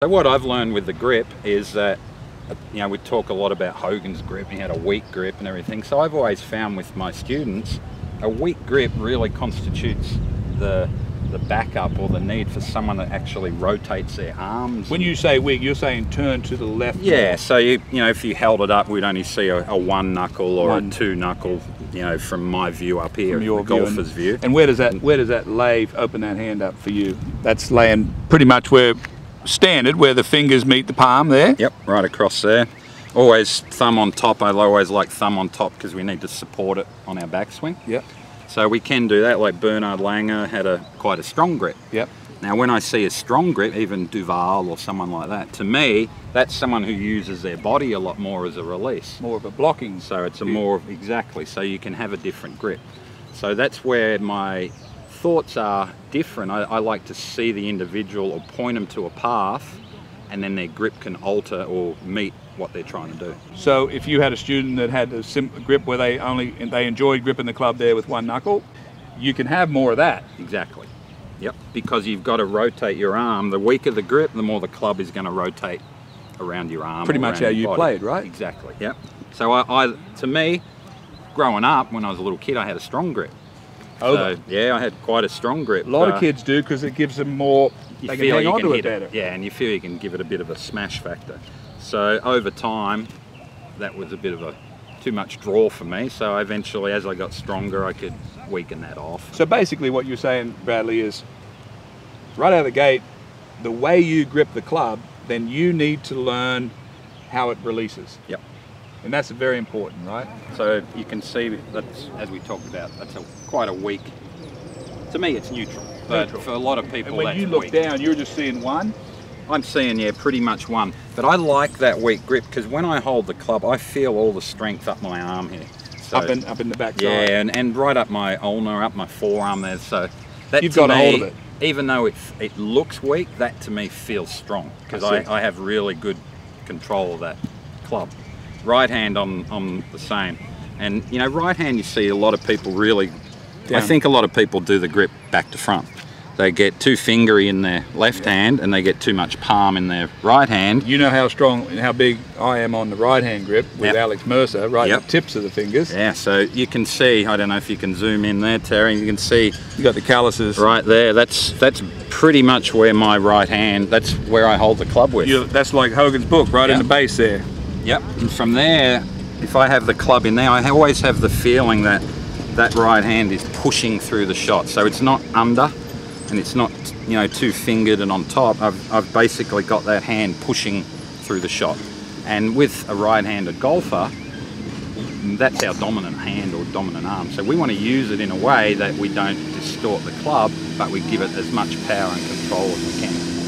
So what I've learned with the grip is that, you know, we talk a lot about Hogan's grip, and he had a weak grip and everything. So I've always found with my students, a weak grip really constitutes the backup or the need for someone that actually rotates their arms. When you say weak, you're saying turn to the left. Yeah, so you know, if you held it up, we'd only see a one knuckle or a two knuckle, you know, from my view up here, from your the golfer's view. And where does that lay? Open that hand up for you. That's laying pretty much where standard, where the fingers meet the palm there. Yep, right across there. Always thumb on top. I always like thumb on top because we need to support it on our backswing. Yep. So we can do that, like Bernard Langer had quite a strong grip. Yep. Now when I see a strong grip, even Duval or someone like that, to me, that's someone who uses their body a lot more as a release. More of a blocking. So it's a more, exactly, so you can have a different grip. So that's where my thoughts are different. I like to see the individual or point them to a path, and then their grip can alter or meet what they're trying to do. So if you had a student that had a simple grip where they enjoyed gripping the club there with one knuckle, you can have more of that. Exactly. Yep. Because you've got to rotate your arm. The weaker the grip, the more the club is going to rotate around your arm. Pretty much how you played, right? Exactly. Yep. So to me, growing up when I was a little kid, I had a strong grip. Oh, so, yeah, I had quite a strong grip. A lot of kids do, because it gives them more, they can hang on to it better. Yeah, and you feel you can give it a bit of a smash factor. So over time, that was a bit of a too much draw for me. So eventually, as I got stronger, I could weaken that off. So basically what you're saying, Bradley, is right out of the gate, the way you grip the club, then you need to learn how it releases. Yep. And that's very important, right? So you can see that's, as we talked about, that's quite a weak, to me it's neutral, but neutral. For a lot of people and when you look weak. Down, you're just seeing one? I'm seeing, yeah, pretty much one. But I like that weak grip because when I hold the club, I feel all the strength up my arm here. So, up in the back side. Yeah, and right up my ulnar, up my forearm there. So that you've got a hold of it. Even though it looks weak, that to me feels strong because I have really good control of that club. Right hand on the same. And you know, right hand you see a lot of people really, I think a lot of people do the grip back to front. They get too fingery in their left hand and they get too much palm in their right hand. You know how strong and how big I am on the right hand grip with Alex Mercer, right at the tips of the fingers. Yeah, so you can see, I don't know if you can zoom in there, Terry, you can see. You got the calluses. Right there, that's pretty much where my right hand, that's where I hold the club with. That's like Hogan's book, right in the base there. Yep, and from there, if I have the club in there, I always have the feeling that that right hand is pushing through the shot. So it's not under, and it's not, you know, too fingered and on top. I've basically got that hand pushing through the shot. And with a right-handed golfer, that's our dominant hand or dominant arm. So we want to use it in a way that we don't distort the club, but we give it as much power and control as we can.